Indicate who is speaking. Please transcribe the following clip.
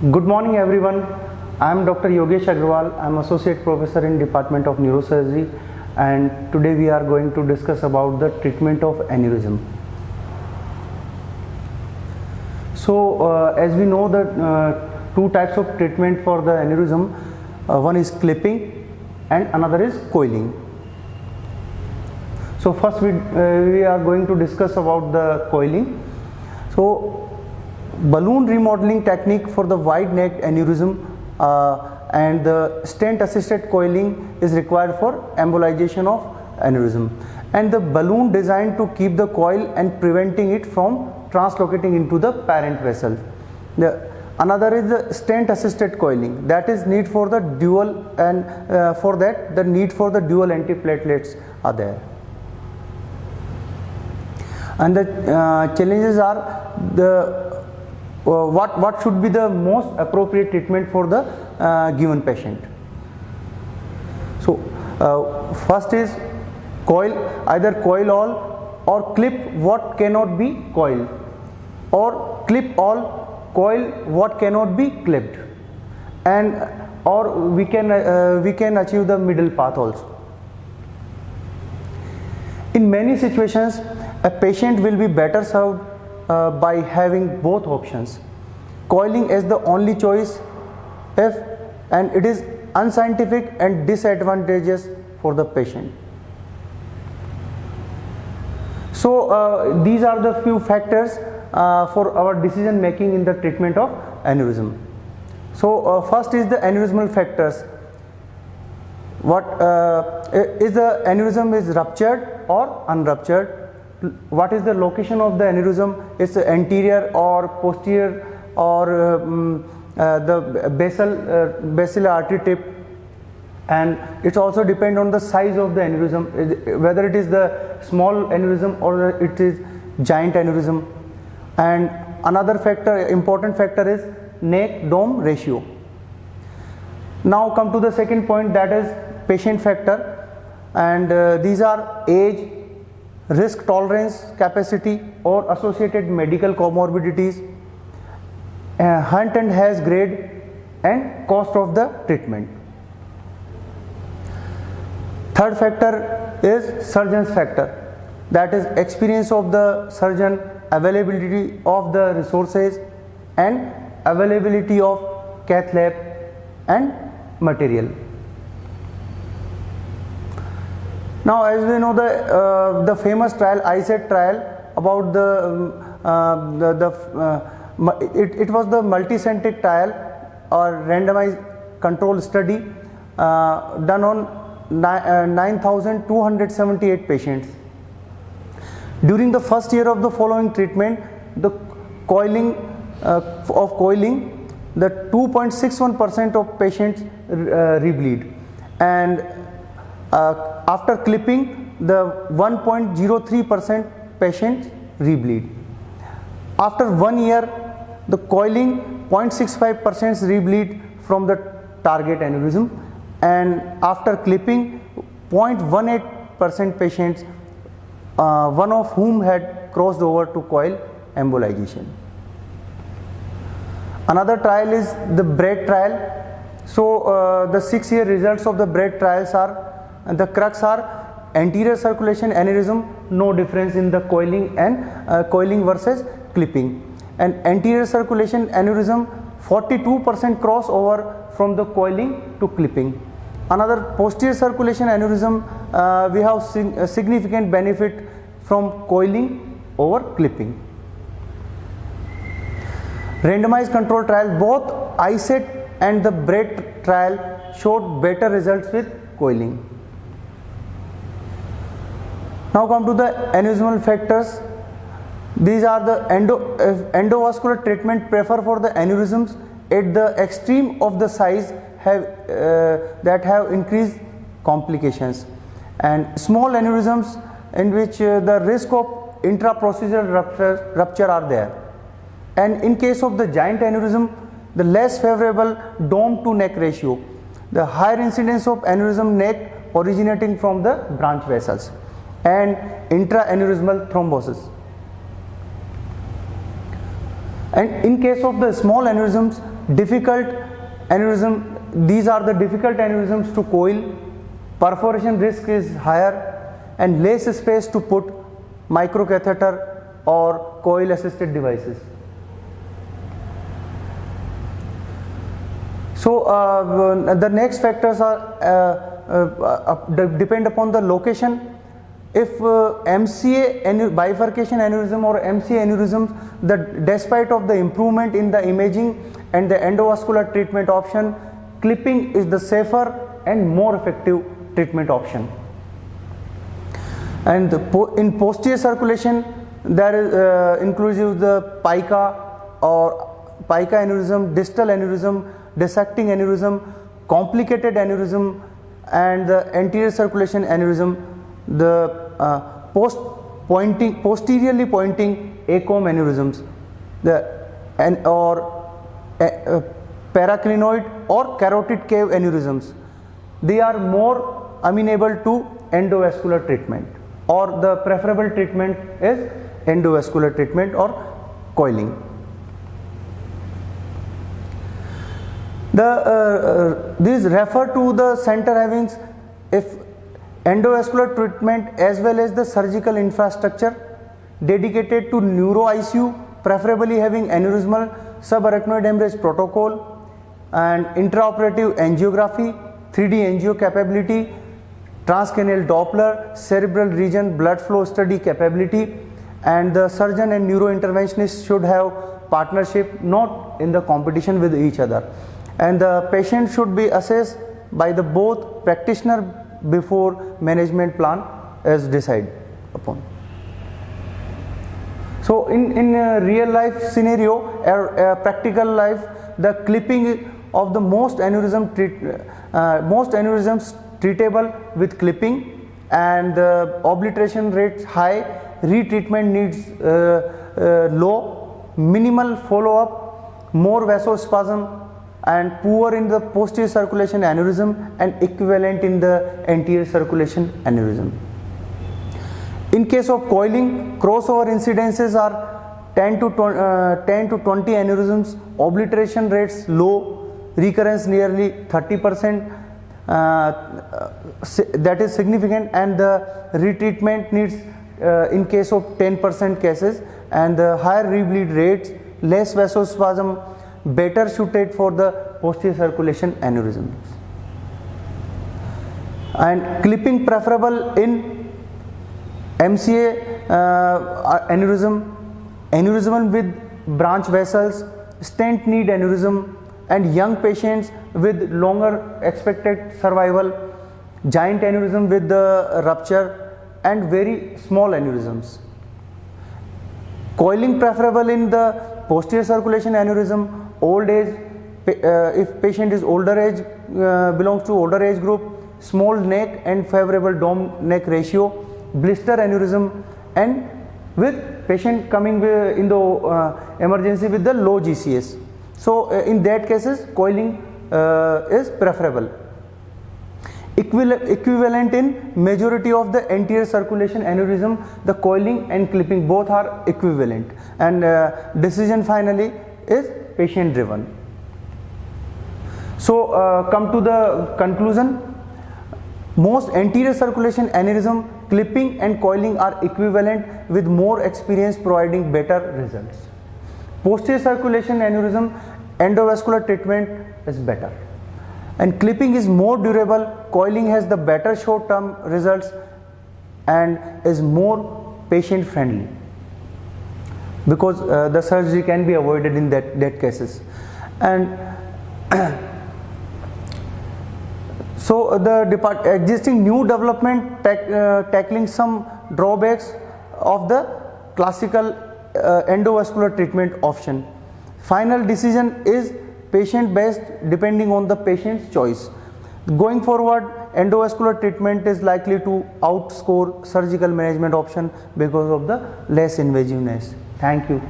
Speaker 1: Good morning everyone. I am Dr. Yogesh Agrawal. I am Associate Professor in Department of Neurosurgery, and today we are going to discuss about the treatment of aneurysm. So as we know that two types of treatment for the aneurysm, one is clipping and another is coiling. So first we are going to discuss about the coiling. So balloon remodeling technique for the wide neck aneurysm and the stent assisted coiling is required for embolization of aneurysm, and the balloon designed to keep the coil and preventing it from translocating into the parent vessel. Another is the stent assisted coiling, that is need for the dual, and for that the need for the dual antiplatelets are there. And the challenges are the what should be the most appropriate treatment for the given patient. So first is coil, either coil all or clip what cannot be coiled, or clip all, coil what cannot be clipped, and or we can achieve the middle path also. In many situations, a patient will be better served by having both options. Coiling is the only choice and it is unscientific and disadvantageous for the patient. So these are the few factors for our decision making in the treatment of aneurysm. So first is the aneurysmal factors. What is the aneurysm is ruptured or unruptured? What is the location of the aneurysm? It's anterior or posterior, or the basilar artery tip, and it also depends on the size of the aneurysm, whether it is the small aneurysm or it is giant aneurysm. And another factor, important factor, is neck dome ratio. Now come to the second point, that is patient factor, and these are age, risk tolerance capacity or associated medical comorbidities, Hunt and Hess grade, and cost of the treatment. Third factor is surgeon's factor, that is experience of the surgeon, availability of the resources, and availability of cath lab and material. Now, as we know, the famous trial, ISET trial, about it was the multicentric trial or randomized control study done on 9,278 patients. During the first year of the following treatment, the coiling, the 2.61% of patients rebleed, and after clipping, the 1.03% patients rebleed. After 1 year, the coiling 0.65% rebleed from the target aneurysm, and after clipping 0.18% patients, one of whom had crossed over to coil embolization. Another trial is the BREAD trial. So the 6-year results of the BREAD trials are, the crux are anterior circulation aneurysm, no difference in the coiling and coiling versus clipping, and anterior circulation aneurysm 42% crossover from the coiling to clipping. Another posterior circulation aneurysm, we have significant benefit from coiling over clipping. Randomized control trial, both ISET and the BREAD trial showed better results with coiling. Now come to the aneurysmal factors. These are the endovascular treatment preferred for the aneurysms at the extreme of the size that have increased complications, and small aneurysms in which the risk of intraprocedural rupture are there, and in case of the giant aneurysm, the less favorable dome to neck ratio, the higher incidence of aneurysm neck originating from the branch vessels, and intraaneurysmal thrombosis. And in case of the small aneurysms, these are the difficult aneurysms to coil, perforation risk is higher, and less space to put microcatheter or coil assisted devices. So the next factors are depend upon the location. If MCA bifurcation aneurysm or MCA aneurysm, despite of the improvement in the imaging and the endovascular treatment option, clipping is the safer and more effective treatment option. And in posterior circulation, there is inclusive the pica or pica aneurysm, distal aneurysm, dissecting aneurysm, complicated aneurysm, and the anterior circulation aneurysm, the posteriorly pointing ACOM aneurysms, or paraclinoid or carotid cave aneurysms. They are more amenable to endovascular treatment, or the preferable treatment is endovascular treatment or coiling. These refer to the center having if endovascular treatment as well as the surgical infrastructure dedicated to neuro ICU, preferably having aneurysmal subarachnoid hemorrhage protocol and intraoperative angiography, 3D angio capability, transcranial Doppler, cerebral region blood flow study capability, and the surgeon and neurointerventionist should have partnership, not in the competition with each other. And the patient should be assessed by the both practitioner before management plan is decided upon. So in a real life scenario, practical life, the clipping of the most aneurysms treatable with clipping, and the obliteration rates high, retreatment needs low, minimal follow up, more vasospasm, and poor in the posterior circulation aneurysm and equivalent in the anterior circulation aneurysm. In case of coiling, crossover incidences are 10 to 20 aneurysms, obliteration rates low, recurrence nearly 30%, that is significant, and the retreatment needs in case of 10% cases, and the higher rebleed rates, less vasospasm, better suited for the posterior circulation aneurysms. And clipping preferable in MCA aneurysm with branch vessels, stent need aneurysm, and young patients with longer expected survival, giant aneurysm with the rupture, and very small aneurysms. Coiling preferable in the posterior circulation aneurysm, old age, if patient is older age, belongs to older age group, small neck and favorable dome neck ratio, blister aneurysm, and with patient coming in the emergency with the low GCS. So in that cases, coiling is preferable. Equivalent in majority of the anterior circulation aneurysm, the coiling and clipping both are equivalent, and decision finally is patient driven. So come to the conclusion. Most anterior circulation aneurysm, clipping and coiling are equivalent, with more experience providing better results. Posterior circulation aneurysm, endovascular treatment is better, and clipping is more durable, coiling has the better short term results and is more patient friendly, because the surgery can be avoided in that cases. And so the existing new development tackling some drawbacks of the classical endovascular treatment option. Final decision is patient based, depending on the patient's choice. Going forward, endovascular treatment is likely to outscore surgical management option because of the less invasiveness. Thank you.